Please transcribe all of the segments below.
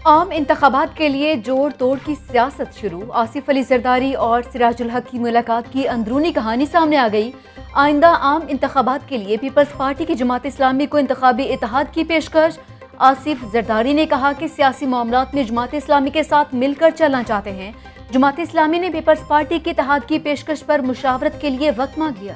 عام انتخابات کے لیے جوڑ توڑ کی سیاست شروع، آصف علی زرداری اور سراج الحق کی ملاقات کی اندرونی کہانی سامنے آ گئی۔ آئندہ عام انتخابات کے لیے پیپلز پارٹی کی جماعت اسلامی کو انتخابی اتحاد کی پیشکش۔ آصف زرداری نے کہا کہ سیاسی معاملات میں جماعت اسلامی کے ساتھ مل کر چلنا چاہتے ہیں۔ جماعت اسلامی نے پیپلز پارٹی کے اتحاد کی پیشکش پر مشاورت کے لیے وقت مانگ لیا۔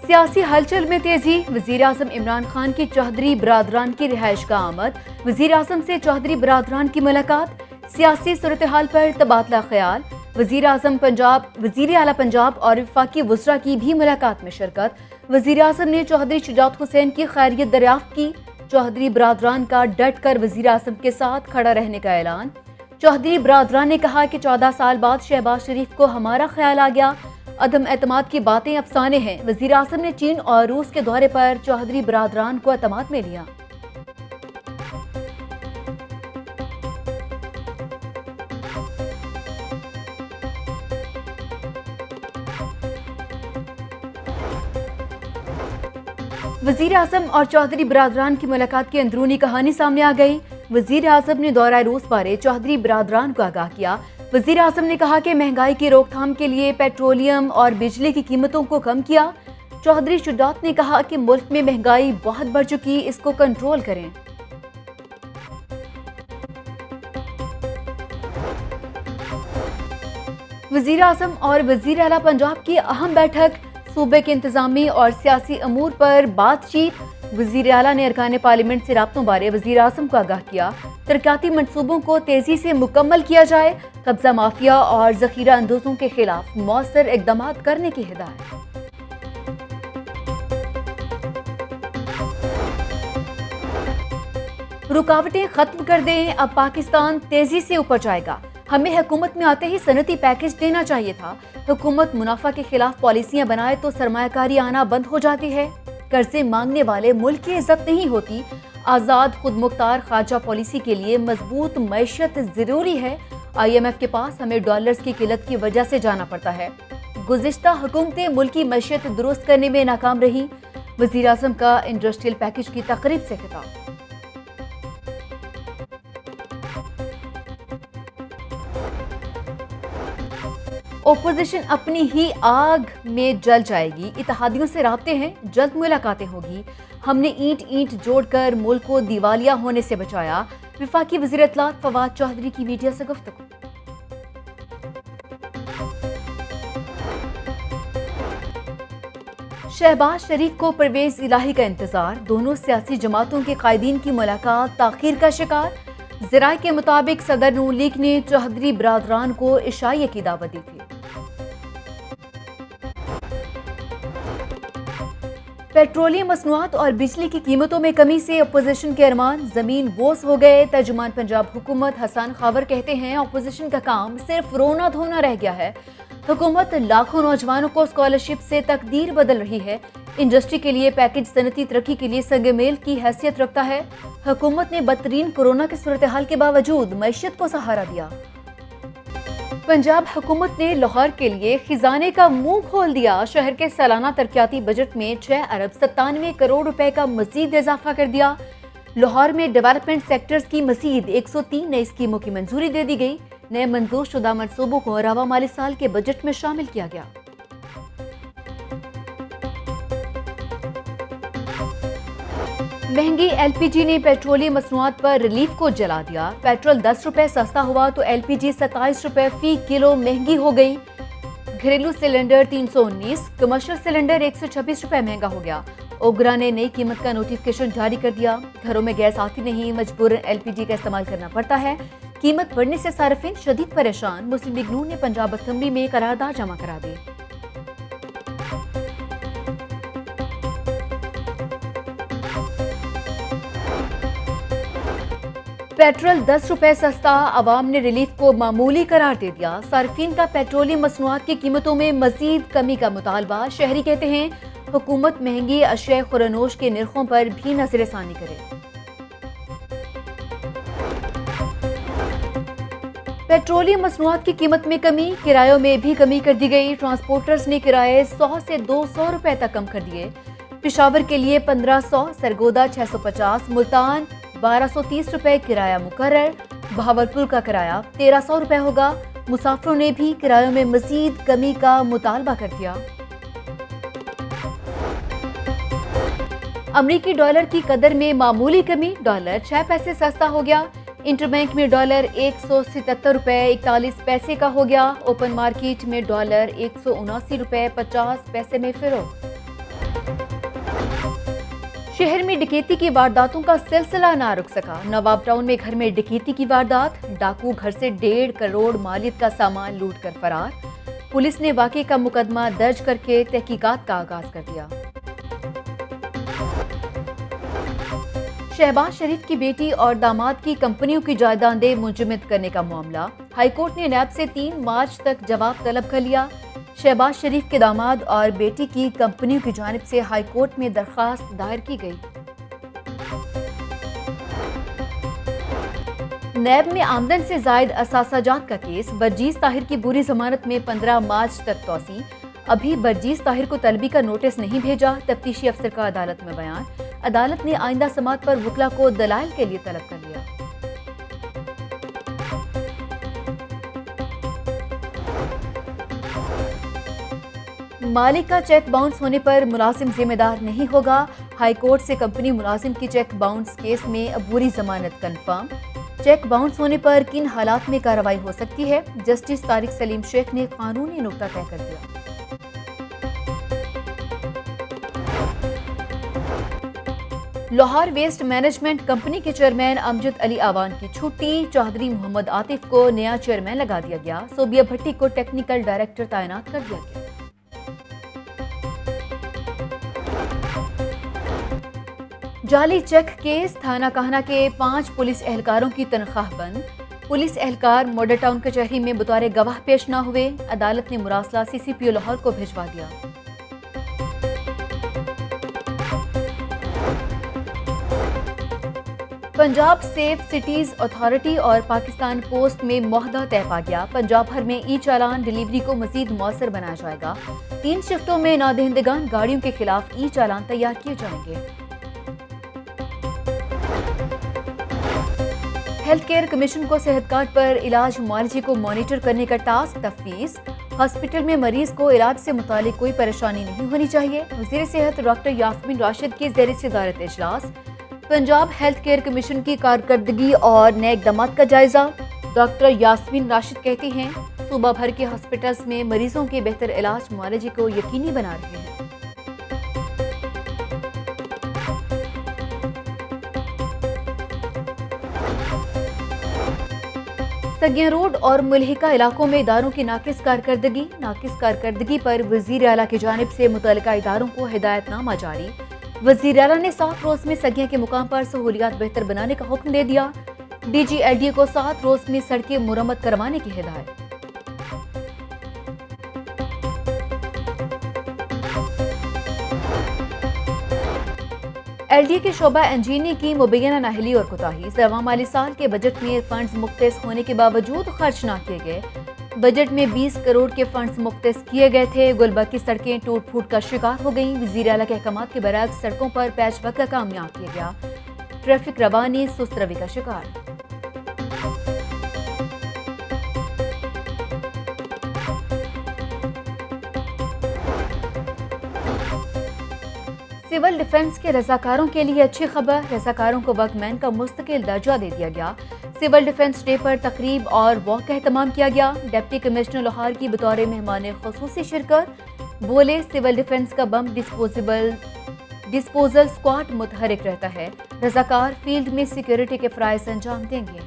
سیاسی ہلچل میں تیزی، وزیراعظم عمران خان کی چودھری برادران کی رہائش کا آمد، وزیراعظم سے چودھری برادران کی ملاقات، سیاسی صورتحال پر تبادلہ خیال، وزیر اعلیٰ پنجاب اور وفاقی وزراء کی بھی ملاقات میں شرکت۔ وزیراعظم نے چودھری شجاعت حسین کی خیریت دریافت کی، چودھری برادران کا ڈٹ کر وزیراعظم کے ساتھ کھڑا رہنے کا اعلان۔ چودھری برادران نے کہا کہ 14 سال بعد شہباز شریف کو ہمارا خیال آ گیا، عدم اعتماد کی باتیں افسانے ہیں۔ وزیراعظم نے چین اور روس کے دورے پر چودھری برادران کو اعتماد میں لیا۔ وزیر اعظم اور چودھری برادران کی ملاقات کی اندرونی کہانی سامنے آ گئی۔ وزیر اعظم نے دورہ روس بارے چودھری برادران کو آگاہ کیا۔ وزیر اعظم نے کہا کہ مہنگائی کی روک تھام کے لیے پیٹرولیم اور بجلی کی قیمتوں کو کم کیا۔ چودھری شجاعت نے کہا کہ ملک میں مہنگائی بہت بڑھ چکی، اس کو کنٹرول کریں۔ وزیر اعظم اور وزیر اعلیٰ پنجاب کی اہم بیٹھک، صوبے کے انتظامی اور سیاسی امور پر بات چیت۔ وزیر اعلیٰ نے ارکان پارلیمنٹ سے رابطوں بارے وزیر اعظم کو آگاہ کیا۔ ترقیاتی منصوبوں کو تیزی سے مکمل کیا جائے، قبضہ مافیا اور ذخیرہ اندوزوں کے خلاف مؤثر اقدامات کرنے کی ہدایت۔ رکاوٹیں ختم کر دیں، اب پاکستان تیزی سے اوپر جائے گا۔ ہمیں حکومت میں آتے ہی صنعتی پیکج دینا چاہیے تھا۔ حکومت منافع کے خلاف پالیسیاں بنائے تو سرمایہ کاری آنا بند ہو جاتی ہے۔ قرضے مانگنے والے ملک کی عزت نہیں ہوتی۔ آزاد خود مختار خارجہ پالیسی کے لیے مضبوط معیشت ضروری ہے۔ آئی ایم ایف کے پاس ہمیں ڈالرز کی قلت کی وجہ سے جانا پڑتا ہے۔ گزشتہ حکومتیں ملکی معیشت درست کرنے میں ناکام رہیں۔ وزیر اعظم کا انڈسٹریل پیکج کی تقریب سے خطاب۔ اپوزیشن اپنی ہی آگ میں جل جائے گی، اتحادیوں سے رابطے ہیں، جلد ملاقاتیں ہوگی۔ ہم نے اینٹ جوڑ کر ملک کو دیوالیہ ہونے سے بچایا۔ وفاقی وزیر اطلاعات فواد چودھری کی میڈیا سے گفتگو۔ شہباز شریف کو پرویز الہی کا انتظار، دونوں سیاسی جماعتوں کے قائدین کی ملاقات تاخیر کا شکار۔ ذرائع کے مطابق صدر نون لیگ نے چودھری برادران کو عشائیہ کی دعوت دی تھی۔ پیٹرولیم مصنوعات اور بجلی کی قیمتوں میں کمی سے اپوزیشن کے ارمان زمین بوس ہو گئے۔ ترجمان پنجاب حکومت حسن خاور کہتے ہیں اپوزیشن کا کام صرف رونا دھونا رہ گیا ہے۔ حکومت لاکھوں نوجوانوں کو اسکالرشپ سے تقدیر بدل رہی ہے۔ انڈسٹری کے لیے پیکج صنعتی ترقی کے لیے سنگ میل کی حیثیت رکھتا ہے۔ حکومت نے بدترین کورونا کی صورتحال کے باوجود معیشت کو سہارا دیا۔ پنجاب حکومت نے لاہور کے لیے خزانے کا منہ کھول دیا۔ شہر کے سالانہ ترقیاتی بجٹ میں 6 ارب 97 کروڑ روپے کا مزید اضافہ کر دیا۔ لاہور میں ڈیولپمنٹ سیکٹرز کی مزید 103 نئی اسکیموں کی منظوری دے دی گئی۔ نئے منظور شدہ منصوبوں کو رواں مالی سال کے بجٹ میں شامل کیا گیا۔ مہنگی ایل پی جی نے پیٹرولیم مصنوعات پر ریلیف کو جلا دیا۔ پیٹرول 10 روپے سستا ہوا تو ایل پی جی 27 روپے فی کلو مہنگی ہو گئی۔ گھریلو سلنڈر 319، کمرشل سلنڈر 126 روپے مہنگا ہو گیا۔ اوگرا نے نئی قیمت کا نوٹیفکیشن جاری کر دیا۔ گھروں میں گیس آتی نہیں، مجبوراً ایل پی جی کا استعمال کرنا پڑتا ہے۔ قیمت بڑھنے سے صارفین شدید پریشان۔ مسلم لیگ نون نے پنجاب اسمبلی میں قرارداد جمع کرا دی۔ پیٹرول 10 روپے سستا، عوام نے ریلیف کو معمولی قرار دے دیا۔ صارفین کا پیٹرولیم مصنوعات کی قیمتوں میں مزید کمی کا مطالبہ۔ شہری کہتے ہیں حکومت مہنگی اشیاء خورنوش کے نرخوں پر بھی نظر ثانی کرے۔ پیٹرولیم مصنوعات کی قیمت میں کمی، کرایوں میں بھی کمی کر دی گئی۔ ٹرانسپورٹرز نے کرائے 100 سے 200 روپے تک کم کر دیے۔ پشاور کے لیے 1500، سرگودا 650، ملتان 1230 روپے کرایہ مقرر، بہاولپور کا کرایہ 1300 روپے ہوگا۔ مسافروں نے بھی کرایوں میں مزید کمی کا مطالبہ کر دیا۔ امریکی ڈالر کی قدر میں معمولی کمی، ڈالر 6 پیسے سستا ہو گیا۔ انٹر بینک میں ڈالر 177 روپے 41 پیسے کا ہو گیا۔ اوپن مارکیٹ میں ڈالر 179 روپے 50 پیسے میں فروخت۔ شہر میں ڈکیتی کی وارداتوں کا سلسلہ نہ رک سکا۔ نواب ٹاؤن میں گھر میں ڈکیتی کی واردات، ڈاکو گھر سے 1.5 کروڑ مالیت کا سامان لوٹ کر فرار۔ پولیس نے واقعے کا مقدمہ درج کر کے تحقیقات کا آغاز کر دیا۔ شہباز شریف کی بیٹی اور داماد کی کمپنیوں کی جائیدادیں منجمد کرنے کا معاملہ، ہائی کورٹ نے نیب سے 3 مارچ تک جواب طلب کر لیا۔ شہباز شریف کے داماد اور بیٹی کی کمپنیوں کی جانب سے ہائی کورٹ میں درخواست دائر کی گئی۔ نیب میں آمدن سے زائد اثاثہ جات کا کیس، برجیز طاہر کی بری ضمانت میں 15 مارچ تک توسیع۔ ابھی برجیز طاہر کو طلبی کا نوٹس نہیں بھیجا، تفتیشی افسر کا عدالت میں بیان۔ عدالت نے آئندہ سماعت پر وکلا کو دلائل کے لیے طلب کر لیا۔ مالک کا چیک باؤنس ہونے پر ملازم ذمہ دار نہیں ہوگا، ہائی کورٹ سے کمپنی ملازم کی چیک باؤنس کیس میں عبوری ضمانت کنفرم۔ چیک باؤنس ہونے پر کن حالات میں کارروائی ہو سکتی ہے، جسٹس طارق سلیم شیخ نے قانونی نکتہ طے کر دیا۔ لاہور ویسٹ مینجمنٹ کمپنی کے چیئرمین امجد علی آوان کی چھٹی، چودھری محمد عاطف کو نیا چیئرمین لگا دیا گیا، صوبیہ بھٹی کو ٹیکنیکل ڈائریکٹر تعینات کر دیا گیا۔ جعلی چیک کیس، تھانہ کاہنہ کے 5 پولیس اہلکاروں کی تنخواہ بند۔ پولیس اہلکار ماڈل ٹاؤن کچہری میں بطور گواہ پیش نہ ہوئے، عدالت نے مراسلہ CCPO لاہور کو بھجوا دیا۔ پنجاب سیف سٹیز اتھارٹی اور پاکستان پوسٹ میں معاہدہ طے پا گیا، پنجاب بھر میں ای چالان ڈیلیوری کو مزید مؤثر بنایا جائے گا۔ 3 شفٹوں میں نادہندگان گاڑیوں کے خلاف ای چالان تیار کیے جائیں گے۔ ہیلتھ کیئر کمیشن کو صحت کارڈ پر علاج معالجے کو مانیٹر کرنے کا ٹاسک تفویض، ہاسپٹل میں مریض کو علاج سے متعلق کوئی پریشانی نہیں ہونی چاہیے، وزیر صحت ڈاکٹر یاسمین راشد کی زیر صدارت اجلاس۔ پنجاب ہیلتھ کیئر کمیشن کی کارکردگی اور نئے اقدامات کا جائزہ، ڈاکٹر یاسمین راشد کہتی ہیں صوبہ بھر کے ہاسپٹلز میں مریضوں کے بہتر علاج معالجے کو یقینی بنا رہے ہیں۔ سگیاں روڈ اور ملحقہ علاقوں میں اداروں کی ناقص کارکردگی پر وزیر اعلیٰ کی جانب سے متعلقہ اداروں کو ہدایت نامہ جاری۔ وزیر اعلیٰ نے 7 روز میں سگیاں کے مقام پر سہولیات بہتر بنانے کا حکم دے دیا۔ DG/LDA کو 7 روز میں سڑکیں مرمت کروانے کی ہدایت۔ LDA کے شعبہ انجینئرنگ کی مبینہ نااہلی اور کوتاہی، رواں مالی سال کے بجٹ میں فنڈز مختص ہونے کے باوجود خرچ نہ کیے گئے۔ بجٹ میں 20 کروڑ کے فنڈز مختص کیے گئے تھے، گلبرگ کی سڑکیں ٹوٹ پھوٹ کا شکار ہو گئیں۔ وزیر اعلیٰ کے احکامات کے برعکس سڑکوں پر پیچ ورک کا کام نہ کیا گیا، ٹریفک روانی سست روی کا شکار۔ سول ڈیفنس کے رضاکاروں کے لیے اچھی خبر، رضاکاروں کو ورک مین کا مستقل درجہ دے دیا گیا۔ سول ڈیفنس ڈے پر تقریب اور واک کا اہتمام کیا گیا۔ ڈپٹی کمشنر لاہور کی بطور مہمان خصوصی شرکت، بولے سول ڈیفنس کا بم ڈسپوزل اسکواڈ متحرک رہتا ہے، رضاکار فیلڈ میں سیکیورٹی کے فرائض انجام دیں گے۔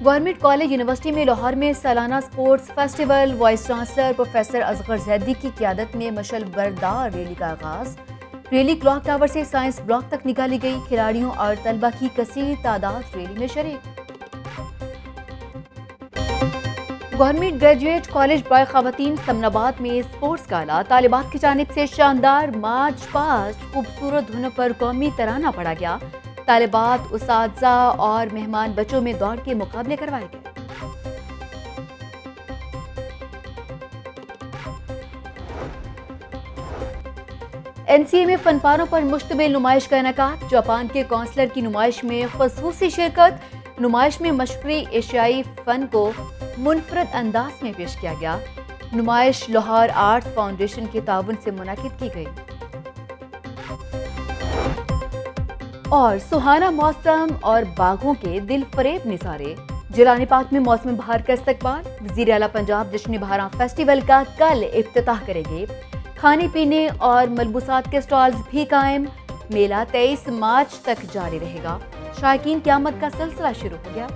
گورنمنٹ کالج یونیورسٹی میں لاہور میں سالانہ sports festival, vice chancellor professor Asghar Zaidi کی قیادت میں مشعل بردار ریلی کا آغاز۔ ریلی کلاک ٹاور سے سائنس بلاک تک نکالی گئی، کھلاڑیوں اور طلبہ کی کثیر تعداد ریلی میں شریک۔ گورنمنٹ گریجویٹ کالج برائے خواتین سمن آباد میں اسپورٹس گالا، طالبات کی جانب سے شاندار مارچ پاسٹ، خوبصورت دھنوں پر قومی ترانہ پڑھا گیا۔ طالبات، اساتذہ اور مہمان بچوں میں دوڑ کے مقابلے کروائے گئے۔ NCA میں فنپاروں پر مشتمل نمائش کا انعقاد، جاپان کے کونسلر کی نمائش میں خصوصی شرکت، نمائش میں مشرقی ایشیائی فن کو منفرد انداز میں پیش کیا گیا، نمائش لاہور آرٹس فاؤنڈیشن کے تعاون سے منعقد کی گئی۔ اور سہانا موسم اور باغوں کے دل فریب نظارے، جیلانی پارک میں موسم بہار کا استقبال، وزیر اعلیٰ پنجاب جشن بہاراں فیسٹیول کا کل افتتاح کریں گے، کھانے پینے اور ملبوسات کے سٹالز بھی قائم، میلہ 23 مارچ تک جاری رہے گا، شائقین قیامت کا سلسلہ شروع ہو گیا۔